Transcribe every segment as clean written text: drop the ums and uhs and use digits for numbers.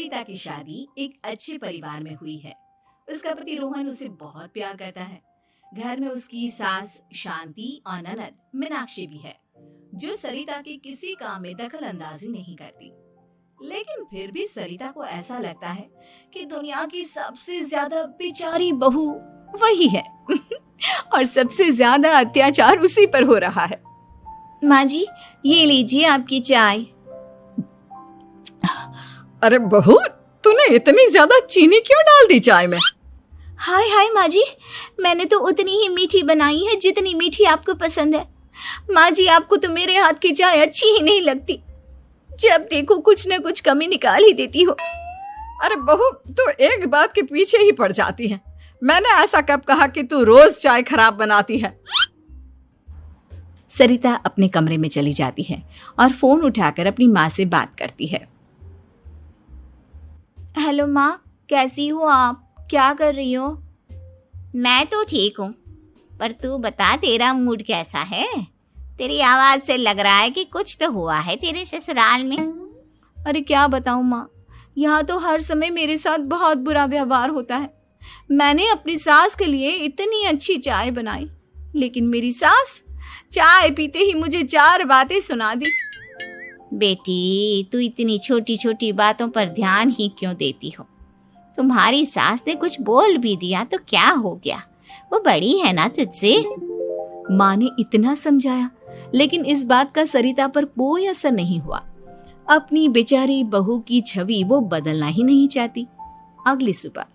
सरिता की शादी एक अच्छे परिवार में हुई है। उसका पति रोहन उसे बहुत प्यार करता है। घर में उसकी सास शांति और ननद मीनाक्षी भी है, जो सरिता के किसी काम में दखल अंदाजी नहीं करती। लेकिन फिर भी सरिता को ऐसा लगता है कि दुनिया की सबसे ज्यादा बेचारी बहू वही है और सबसे ज्यादा अत्याचार उसी पर हो रहा है। माँ जी, ये लीजिए आपकी चाय। अरे बहू, तूने इतनी ज्यादा चीनी क्यों डाल दी चाय में? हाय हाय माँ जी, मैंने तो उतनी ही मीठी बनाई है जितनी मीठी आपको पसंद है। माँ जी, आपको तो मेरे हाथ की चाय अच्छी ही नहीं लगती। जब देखो कुछ न कुछ कमी निकाल ही देती हो। अरे बहू, तो एक बात के पीछे ही पड़ जाती है। मैंने ऐसा कब कहा कि तू रोज चाय खराब बनाती है? सरिता अपने कमरे में चली जाती है और फोन उठाकर अपनी माँ से बात करती है। हेलो माँ, कैसी हो आप? क्या कर रही हो? मैं तो ठीक हूँ, पर तू बता, तेरा मूड कैसा है? तेरी आवाज से लग रहा है कि कुछ तो हुआ है तेरे ससुराल में। अरे क्या बताऊँ माँ, यहाँ तो हर समय मेरे साथ बहुत बुरा व्यवहार होता है। मैंने अपनी सास के लिए इतनी अच्छी चाय बनाई, लेकिन मेरी सास चाय पीते ही मुझे 4 बातें सुना दी। बेटी, तू इतनी छोटी छोटी बातों पर ध्यान ही क्यों देती हो? तुम्हारी सास ने कुछ बोल भी दिया तो क्या हो गया, वो बड़ी है ना तुझसे। माँ ने इतना समझाया, लेकिन इस बात का सरिता पर कोई असर नहीं हुआ। अपनी बेचारी बहू की छवि वो बदलना ही नहीं चाहती। अगली सुबह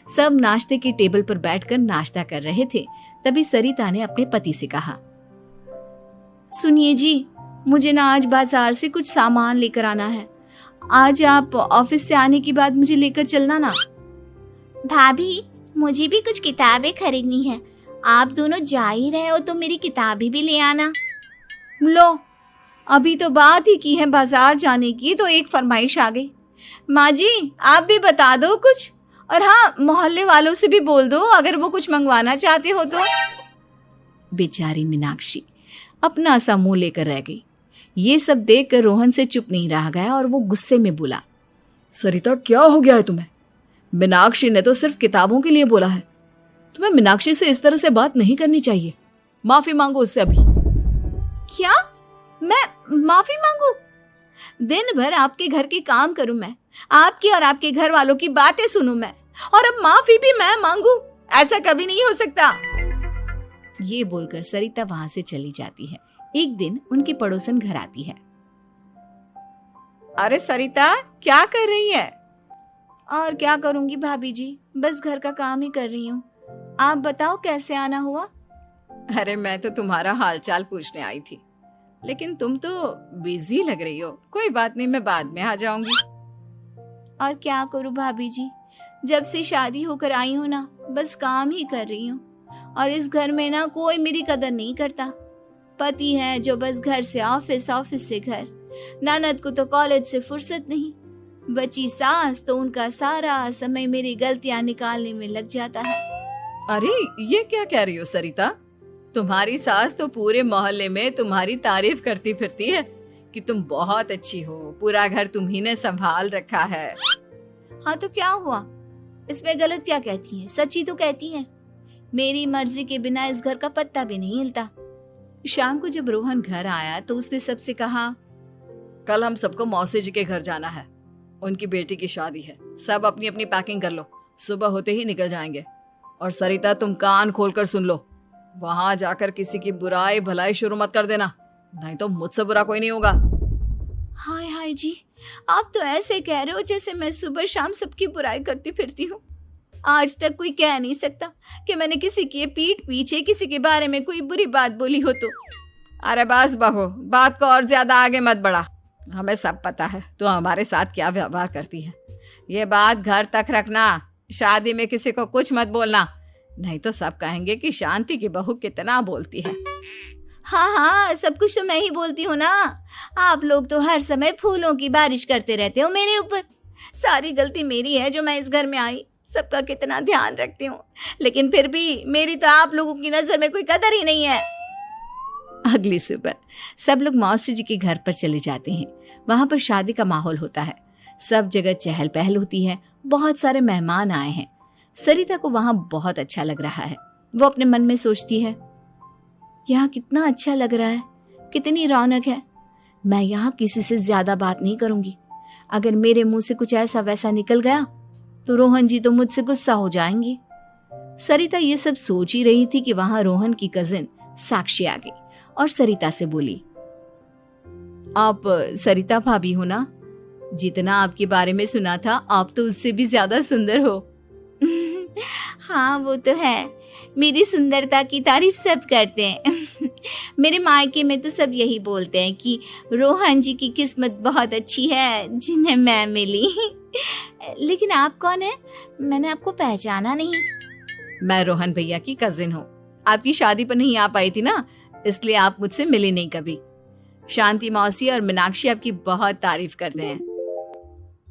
सब नाश्ते की टेबल पर बैठकर नाश्ता कर रहे थे, तभी सरिता ने अपने पति से कहा, सुनिए जी, मुझे ना आज बाजार से कुछ सामान लेकर आना है। आज आप ऑफिस से आने के बाद मुझे लेकर चलना ना। भाभी, मुझे भी कुछ किताबें खरीदनी है। आप दोनों जा ही रहे हो तो मेरी किताबें भी ले आना। लो, अभी तो बात ही की है बाजार जाने की, तो एक फरमाइश आ गई। माँ जी, आप भी बता दो कुछ, और हाँ, मोहल्ले वालों से भी बोल दो अगर वो कुछ मंगवाना चाहते हो तो। बेचारी मीनाक्षी अपना सा मुंह लेकर रह गई। ये सब देखकर रोहन से चुप नहीं रह गया और वो गुस्से में बोला, सरिता, क्या हो गया है तुम्हें? मीनाक्षी ने तो सिर्फ किताबों के लिए बोला है। तुम्हें मीनाक्षी से इस तरह से बात नहीं करनी चाहिए। माफी मांगो उससे अभी। क्या? मैं माफी मांगू? दिन भर आपके घर के काम करूं मैं, आपकी और आपके घर वालों की बातें सुनूं मैं, और अब माफी भी मैं मांगू? ऐसा कभी नहीं हो सकता। ये बोलकर सरिता वहां से चली जाती है। एक दिन उनकी पड़ोसन घर आती है। अरे सरिता, क्या कर रही है? और क्या करूंगी भाभी जी, बस घर का काम ही कर रही हूँ। आप बताओ कैसे आना हुआ? अरे मैं तो तुम्हारा हालचाल पूछने आई थी, लेकिन तुम तो बिजी लग रही हो। कोई बात नहीं, मैं बाद में आ जाऊंगी। और क्या करूं भाभी जी, जब से शादी होकर आई हूँ ना, बस काम ही कर रही हूँ। और इस घर में ना कोई मेरी कदर नहीं करता। पति है जो बस घर से ऑफिस, ऑफिस से घर। ननद को तो कॉलेज से फुर्सत नहीं। बची सास तो उनका सारा समय मेरी गलतियां निकालने में लग जाता है। अरे ये क्या कह रही हो सरिता? तुम्हारी सास तो पूरे मोहल्ले में तुम्हारी तारीफ करती फिरती है कि तुम बहुत अच्छी हो, पूरा घर तुम्ही ने संभाल रखा है। हाँ तो क्या हुआ, इसमें गलत क्या कहती हैं? सच्ची तो कहती हैं। मेरी मर्जी के बिना इस घर का पत्ता भी नहीं हिलता। शाम को जब रोहन घर आया तो उसने सबसे कहा, कल हम सबको मौसी जी के घर जाना है, उनकी बेटी की शादी है। सब अपनी अपनी पैकिंग कर लो, सुबह होते ही निकल जाएंगे। और सरिता, तुम कान खोलकर सुन लो, वहां जाकर किसी की बुराई भलाई शुरू मत कर देना, नहीं तो मुझसे बुरा कोई नहीं होगा। हाय हाय जी, आप तो ऐसे कह रहे हो जैसे मैं सुबह शाम सबकी बुराई करती फिरती हूँ। आज तक कोई कह नहीं सकता कि मैंने किसी की पीठ पीछे किसी के बारे में कोई बुरी बात बोली हो तो। अरे बस बहू, बात को और ज्यादा आगे मत बढ़ा। हमें सब पता है तू हमारे साथ क्या व्यवहार करती है। ये बात घर तक रखना, शादी में किसी को कुछ मत बोलना, नहीं तो सब कहेंगे कि शांति की बहू कितना बोलती है। हाँ हाँ, सब कुछ तो मैं ही बोलती हूँ ना। आप लोग तो हर समय फूलों की बारिश करते रहते हो मेरे ऊपर। सारी गलती मेरी है जो मैं इस घर में आई। सबका कितना ध्यान रखती हूँ, लेकिन फिर भी मेरी तो आप लोगों की नजर में कोई कदर ही नहीं है। अगली सुबह सब लोग मौसी जी के घर पर चले जाते हैं। वहां पर शादी का माहौल होता है। सब जगह चहल पहल होती है, बहुत सारे मेहमान आए हैं। सरिता को वहां बहुत अच्छा लग रहा है। वो अपने मन में सोचती है, यहाँ कितना अच्छा लग रहा है, कितनी रौनक है। मैं यहाँ किसी से ज्यादा बात नहीं करूंगी। अगर मेरे मुंह से कुछ ऐसा वैसा निकल गया तो रोहन जी तो मुझसे गुस्सा हो जाएंगी। सरिता ये सब सोच ही रही थी कि वहां रोहन की कजिन साक्षी आ गई और सरिता से बोली, आप सरिता भाभी हो ना? जितना आपके बारे में सुना था, आप तो उससे भी ज्यादा सुंदर हो। हाँ वो तो है, मेरी सुंदरता की तारीफ सब करते हैं। मेरे मायके में तो सब यही बोलते हैं कि रोहन जी की किस्मत बहुत अच्छी है जिन्हें मैं मिली। लेकिन आप कौन है? मैंने आपको पहचाना नहीं। मैं रोहन भैया की कजिन हूँ। आपकी शादी पर नहीं आ पाई थी ना, इसलिए आप मुझसे मिली नहीं कभी। शांति मौसी और मीनाक्षी आपकी बहुत तारीफ करते हैं।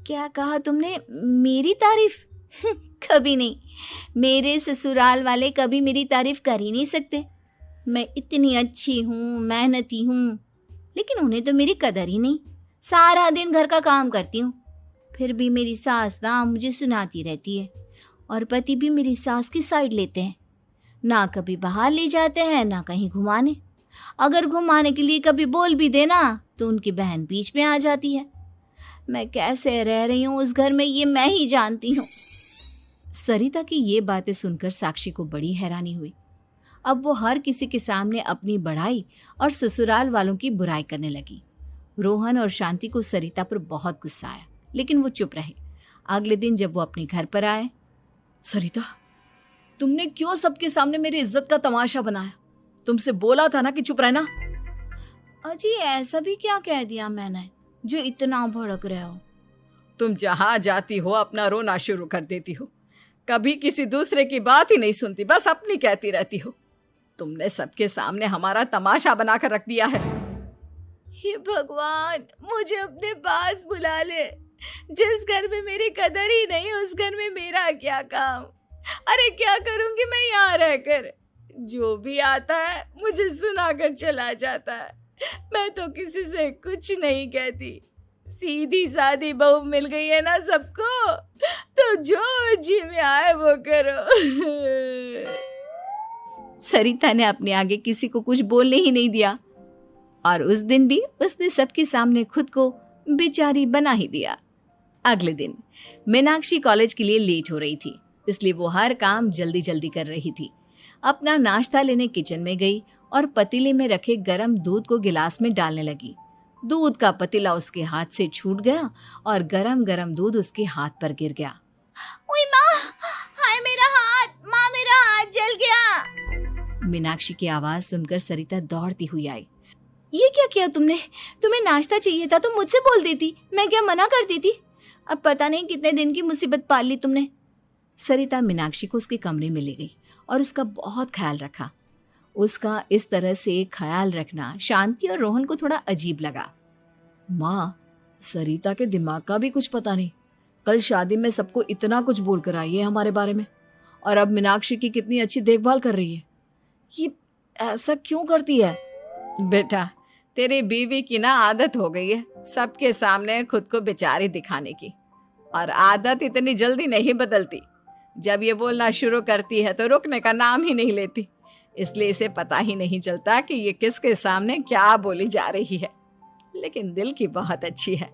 क्या कहा तुमने? मेरी तारीफ? कभी नहीं। मेरे ससुराल वाले कभी मेरी तारीफ कर ही नहीं सकते। मैं इतनी अच्छी हूँ, मेहनती हूँ, लेकिन उन्हें तो मेरी कदर ही नहीं। सारा दिन घर का काम करती हूँ, फिर भी मेरी सास ना मुझे सुनाती रहती है, और पति भी मेरी सास की साइड लेते हैं। ना कभी बाहर ले जाते हैं, ना कहीं घुमाने। अगर घुमाने के लिए कभी बोल भी देना तो उनकी बहन बीच में आ जाती है। मैं कैसे रह रही हूँ उस घर में, ये मैं ही जानती हूँ। सरिता की ये बातें सुनकर साक्षी को बड़ी हैरानी हुई। अब वो हर किसी के सामने अपनी बढ़ाई और ससुराल वालों की बुराई करने लगी। रोहन और शांति को सरिता पर बहुत गुस्सा आया, लेकिन वो चुप रहे। अगले दिन जब वो अपने घर पर आए, सरिता, तुमने क्यों सबके सामने मेरी इज्जत का तमाशा बनाया? तुमसे बोला था ना कि चुप रहना। अजी ऐसा भी क्या कह दिया मैंने जो इतना भड़क रहे हो? तुम जहां जाती हो अपना रोना शुरू कर देती हो। कभी किसी दूसरे की बात ही नहीं सुनती, बस अपनी कहती रहती हो। तुमने सबके सामने हमारा तमाशा बनाकर रख दिया है। हे भगवान, मुझे अपने पास बुला ले। जिस घर में मेरी कदर ही नहीं, उस घर में मेरा क्या काम? अरे क्या करूंगी मैं यहाँ रहकर? जो भी आता है मुझे सुनाकर चला जाता है। मैं तो किसी से कुछ नहीं कहती। सीधी सादी बहू मिल गई है ना सबको, तो जो जी में आए वो करो। सरिता ने अपने आगे किसी को कुछ बोलने ही नहीं दिया, और उस दिन भी उसने सबके सामने खुद को बेचारी बना ही दिया। अगले दिन मीनाक्षी कॉलेज के लिए लेट हो रही थी, इसलिए वो हर काम जल्दी जल्दी कर रही थी। अपना नाश्ता लेने किचन में गई और पतीले में रखे गरम दूध को गिलास में डालने लगी। दूध का पतीला उसके हाथ से छूट गया और गरम गरम दूध उसके हाथ पर गिर गया। ओए माँ, हाय मेरा हाथ, माँ मेरा हाथ जल गया। मीनाक्षी की आवाज सुनकर सरिता दौड़ती हुई आई। ये क्या किया तुमने? तुम्हें नाश्ता चाहिए था तो मुझसे बोल देती, मैं क्या मना करती थी? अब पता नहीं कितने दिन की मुसीबत पाल ली तुमने। सरिता मीनाक्षी को उसके कमरे में ले गई और उसका बहुत ख्याल रखा। उसका इस तरह से ख्याल रखना शांति और रोहन को थोड़ा अजीब लगा। माँ, सरिता के दिमाग का भी कुछ पता नहीं। कल शादी में सबको इतना कुछ बोल कर आई है हमारे बारे में, और अब मीनाक्षी की कितनी अच्छी देखभाल कर रही है। ये ऐसा क्यों करती है? बेटा, तेरी बीवी की ना आदत हो गई है सबके सामने खुद को बेचारी दिखाने की, और आदत इतनी जल्दी नहीं बदलती। जब ये बोलना शुरू करती है तो रुकने का नाम ही नहीं लेती, इसलिए इसे पता ही नहीं चलता कि ये किसके सामने क्या बोली जा रही है। लेकिन दिल की बहुत अच्छी है।